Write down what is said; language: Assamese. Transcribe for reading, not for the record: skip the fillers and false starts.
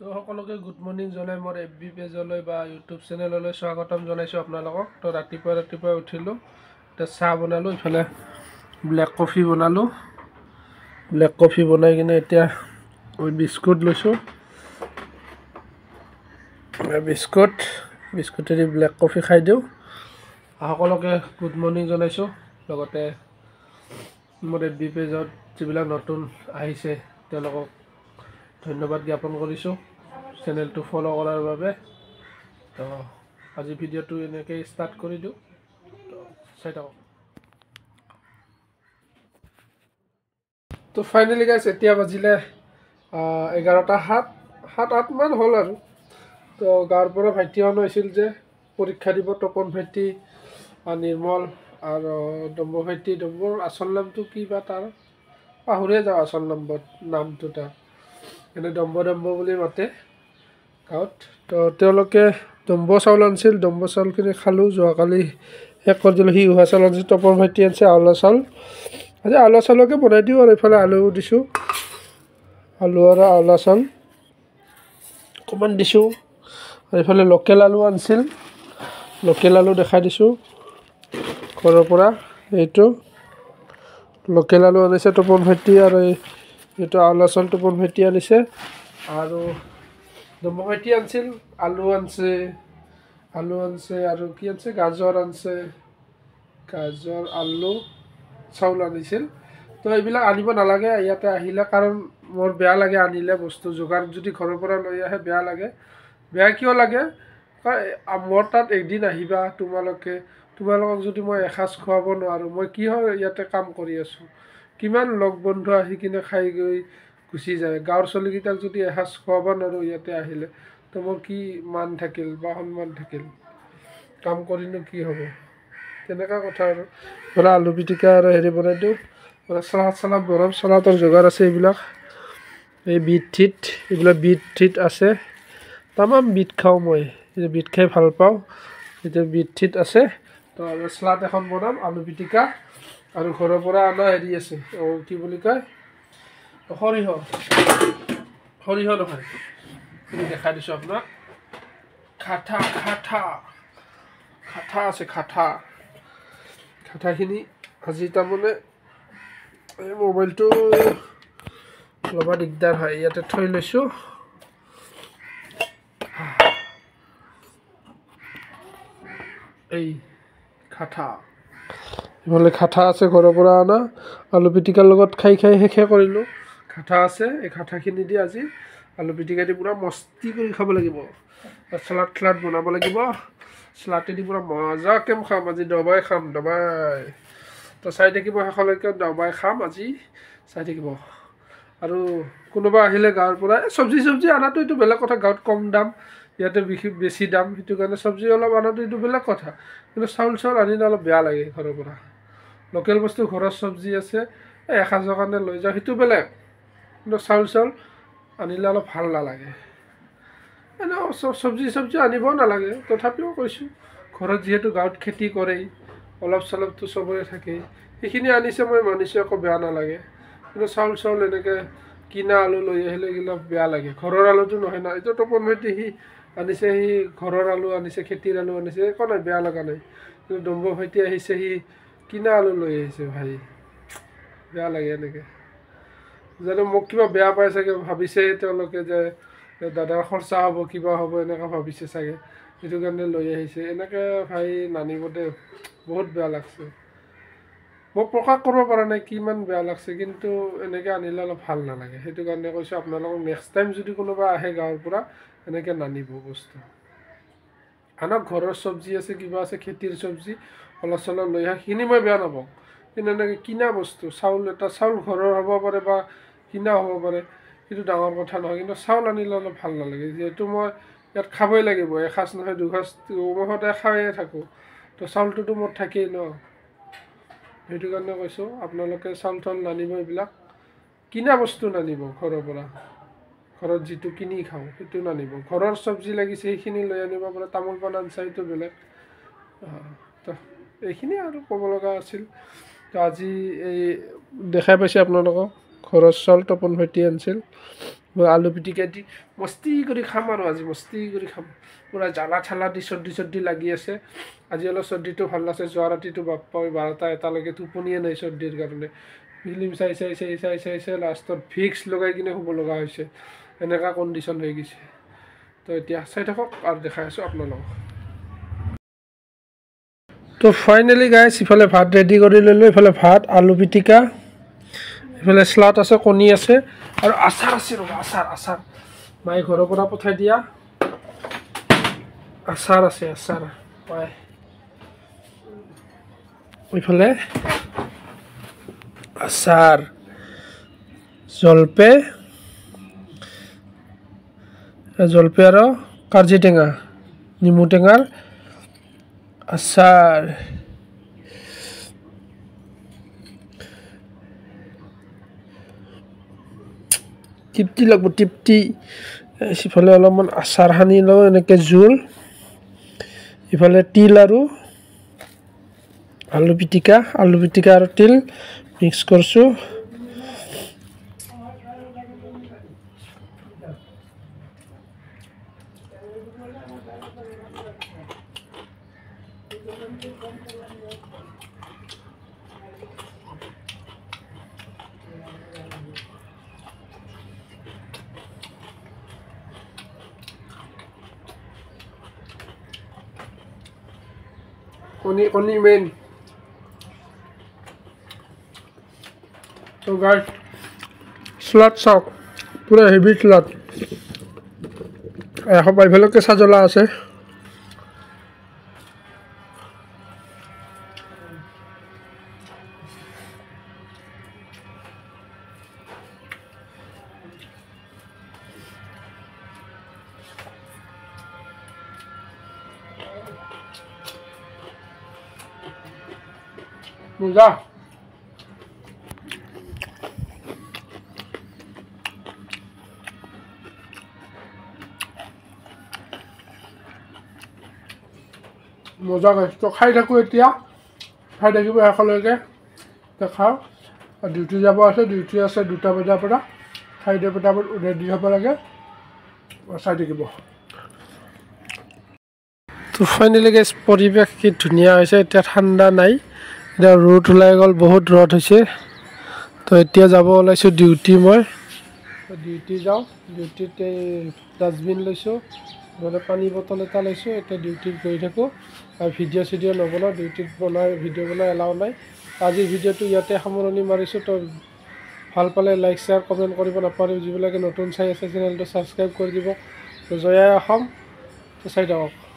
তো সকলোকে গুড মৰ্ণিং জনাই মোৰ FB পেজলৈ বা ইউটিউব চেনেললৈ স্বাগতম জনাইছোঁ আপোনালোকক। তো ৰাতিপুৱা উঠিলোঁ, এতিয়া চাহ বনালোঁ, ইফালে ব্লেক কফি বনালোঁ। ব্লেক কফি বনাই কিনে এতিয়া বিস্কুট লৈছোঁ। বিস্কুটেদি ব্লেক কফি খাই দিওঁ। সকলোকে গুড মৰ্ণিং জনাইছোঁ। লগতে মোৰ FB পেজত যিবিলাক নতুন আহিছে তেওঁলোকক ধন্যবাদ জ্ঞাপন কৰিছোঁ চেনেলটো ফ'ল' কৰাৰ বাবে। তো আজি ভিডিঅ'টো এনেকৈ ষ্টাৰ্ট কৰি দিওঁ, তো চাই থাকক। তো ফাইনেলি গাইছ এতিয়া বাজিলে 11:07-8 হ'ল আৰু। তো গাঁৱৰ পৰা ভাইটি অহা হৈছিল যে পৰীক্ষা দিব, তপন ভাইটি, নিৰ্মল আৰু ডম্ব ভাইটি। ডম্বৰ আচল নামটো কি বা তাৰ পাহৰিয়ে যাওঁ, আচল নামটো তাৰ এনে ডম্ব বুলি মাতে গাঁৱত। তো তেওঁলোকে ডম্ব চাউল আনিছিল, ডম্ব চাউলখিনি খালোঁ। যোৱাকালি শেষ কৰি দিলোঁ। সি উহা চাউল আনিছিল, তপন ভাইটি আনিছে আউলা চাউল। আজি আউলা চাউলকে বনাই দিওঁ আৰু এইফালে আলু দিছোঁ, আলু আৰু আউলা চাউল অকণমান দিছোঁ। আৰু এইফালে লোকেল আলু আনিছিল, লোকেল আলু দেখাই দিছোঁ ঘৰৰ পৰা। এইটো লোকেল আলু আনিছে তপন ভাইটি, আৰু এইটো আউলা চাউল তপন ভাইটি আনিছে। আৰু ডম্ব ভাইটি আনিছিল আলু আনিছে আৰু কি আনিছে, গাজৰ আনিছে, আলু চাউল আনিছিল। তো এইবিলাক আনিব নালাগে ইয়াতে আহিলে, কাৰণ মোৰ বেয়া লাগে আনিলে বস্তু যোগাৰ যদি ঘৰৰ পৰা লৈ আহে বেয়া লাগে। বেয়া কিয় লাগে, মোৰ তাত একদিন আহিবা তোমালোকক যদি মই এসাঁজ খুৱাব নোৱাৰোঁ, মই কি হয় ইয়াতে কাম কৰি আছোঁ। কিমান লগ বন্ধু আহি কিনে খাই গৈ গুচি যায়। গাঁৱৰ ছোৱালীকেইটাক যদি এসাঁজ খুৱাব নোৱাৰোঁ ইয়াতে আহিলে, তো মোৰ কি মান থাকিল বা সন্মান থাকিল, কাম কৰিনো কি হ'ব। তেনেকুৱা কথা আৰু। ধৰা আলু পিটিকা আৰু হেৰি বনাই দিওঁ, চালাদ বনাম। চালাদৰ যোগাৰ আছে এইবিলাক, এই বিট আছে। তামাম বিট খাওঁ মই, বিট খাই ভাল পাওঁ। এতিয়া বিট আছে। তো চালাদ এখন বনাম, আলু পিটিকা আৰু ঘৰৰ পৰা অনা হেৰি আছে, কি বুলি কয়, সৰিয়হ নহয়, দেখাই দিছোঁ আপোনাক। খাঠা আছে, খাঠাখিনি আজি তাৰমানে এই মোবাইলটো ল'ব দিগদাৰ হয়, ইয়াতে থৈ লৈছোঁ। এই ইফালে খাঠা আছে ঘৰৰ পৰা অনা, আলু পিটিকাৰ লগত খাই শেষে কৰিলোঁ। খাঠা আছে, এই খাঠাখিনি দি আজি আলু পিটিকা দি পূৰা মস্তি কৰি খাব লাগিব। চালাদ বনাব লাগিব, চালাদেদি পূৰা মজাকৈ খাম আজি, দবাই খাম। তো চাই থাকিব শেষলৈকে, দবাই খাম আজি, চাই থাকিব। আৰু কোনোবা আহিলে গাঁৱৰ পৰা চব্জি অনাটো এইটো বেলেগ কথা, গাঁৱত কম দাম, ইয়াতে বেছি দাম, সেইটো কাৰণে চব্জি অলপ অনাটো এইটো বেলেগ কথা। কিন্তু চাউল আনিলে অলপ বেয়া লাগে ঘৰৰ পৰা। লোকেল বস্তু ঘৰৰ চব্জি আছে, এসাঁজৰ কাৰণে লৈ যাওঁ, সেইটো বেলেগ। কিন্তু চাউল আনিলে অলপ ভাল নালাগে। এনেও চব্জি আনিবও নালাগে, তথাপিও কৈছোঁ ঘৰত যিহেতু গাঁৱত খেতি কৰেই, অলপ চলপটো চবৰে থাকেই, সেইখিনি আনিছে মই মানিছোঁ, একো বেয়া নালাগে। কিন্তু চাউল এনেকৈ কিনা আলু লৈ আহিলে এইবিলাক বেয়া লাগে। ঘৰৰ আলুটো নহয় না, এইটো তপন ভাইটি সি আনিছে, সি ঘৰৰ আলু আনিছে, খেতিৰ আলু আনিছে, একো নাই, বেয়া লগা নাই। কিন্তু ডম্ব ভাইটি আহিছে, সি কিনা আলু লৈ আহিছে, ভাই বেয়া লাগে এনেকৈ। জানো মোক কিবা বেয়া পাই চাগে, ভাবিছে তেওঁলোকে যে দাদাৰ খৰচা হ'ব, কিবা হ'ব, এনেকৈ ভাবিছে চাগে, সেইটো কাৰণে লৈ আহিছে। এনেকৈ ভাই নানিব দে, বহুত বেয়া লাগছে। মই প্ৰকাশ কৰিব পৰা নাই কিমান বেয়া লাগছে, কিন্তু এনেকৈ আনিলে অলপ ভাল নালাগে। সেইটো কাৰণে কৈছোঁ আপোনালোকক, নেক্সট টাইম যদি কোনোবা আহে গাঁৱৰ পৰা, এনেকৈ নানিব বস্তু। আনক ঘৰৰ চব্জি আছে, কিবা আছে, খেতিৰ চব্জি অলপ চলপ লৈ আহে, সেইখিনি মই বেয়া নাপাওঁ। কিন্তু এনেকৈ কিনা বস্তু, চাউল ঘৰৰ হ'ব পাৰে বা কিনা হ'ব পাৰে, সেইটো ডাঙৰ কথা নহয়। কিন্তু চাউল আনিলে অলপ ভাল নালাগে, যিহেতু মই ইয়াত খাবই লাগিব, এসাঁজ নহয় দুসাঁজ, মই সদায় খায়ে থাকোঁ। তো চাউলটোতো মোৰ থাকেই ন, সেইটো কাৰণে কৈছোঁ আপোনালোকে চাউল নানিব, এইবিলাক কিনা বস্তু নানিব ঘৰৰ পৰা। ঘৰত যিটো কিনি খাওঁ সেইটো নানিব। ঘৰৰ চব্জি লাগিছে সেইখিনি লৈ আনিব পাৰে, তামোল পাণ আনিছে সেইটো বেলেগ। তো এইখিনিয়ে আৰু ক'ব লগা আছিল। তো আজি এই দেখাই পাইছে আপোনালোকক, ঘৰৰ চাউল তপন ভাইটি আনিছিল, আলু পিটিকা দি মস্তি কৰি খাম আৰু আজি মস্তি কৰি খাম পূৰা জ্বালা ঠালা দি চৰ্দি লাগি আছে আজি অলপ চৰ্দিটো ভাল আছে যোৱা ৰাতিটো বাপ্পা 12টা 1টালৈকে টোপনিয়ে নাই চৰ্দিৰ কাৰণে ফিল্ম চাই লাষ্টত ভিক্স লগাই কিনে শুব লগা হৈছে এনেকুৱা কণ্ডিশ্যন হৈ গৈছে তো এতিয়া চাই থাকক আৰু দেখাই আছোঁ আপোনালোকক তো ফাইনেলি গাইছ ইফালে ভাত ৰেডি কৰি ল'লোঁ ইফালে ভাত আলু পিটিকা ইফালে স্লাড আছে কণী আছে আৰু আচাৰ আছে ৰ'বা আচাৰ মায়ে ঘৰৰ পৰা পঠাই দিয়া আচাৰ আছে পায় ইফালে আচাৰ জলপে আৰু কাৰ্জি টেঙা নেমু টেঙাৰ আচাৰ তৃপ্তি লাগব তৃপ্তি সিফালে অলপমান আচাৰ সানি লওঁ এনেকৈ জোল ইফালে তিল আৰু আলু পিটিকা আৰু তিল মিক্স কৰিছোঁ কণী মেইন তো গাইস স্লাড চাওক পুৰা হেভি স্লাড এইফালে কেঁচা জ্বলা আছে মজা গাইছ তো খাই থাকোঁ এতিয়া খাই থাকিব শেষলৈকে খাওঁ আৰু ডিউটি যাব আছে 2টা বজাৰ পৰা খাই দিয়া পটাপট ৰেডি হ'ব লাগে চাই থাকিব তো ফাইনেলি গাইছ পৰিৱেশ কি ধুনীয়া হৈছে এতিয়া ঠাণ্ডা নাই এতিয়া ৰ'দ ওলাই গ'ল বহুত ৰ'দ হৈছে তো এতিয়া যাব ওলাইছোঁ ডিউটি মই ডিউটি যাওঁ ডিউটিত ডাষ্টবিন লৈছোঁ নহ'লে পানী বটল এটা লৈছোঁ এতিয়া ডিউটিত গৈ থাকোঁ আৰু ভিডিঅ' নবনাওঁ ডিউটিত ভিডিঅ' বনাই এলাও নাই আজিৰ ভিডিঅ'টো ইয়াতে সামৰণি মাৰিছোঁ তো ভাল পালে লাইক শ্বেয়াৰ কমেণ্ট কৰিব নাপাহৰিব যিবিলাকে নতুন চাই আছে চেনেলটো ছাবস্ক্ৰাইব কৰি দিব তো জয় আই অসম তো চাই থাকক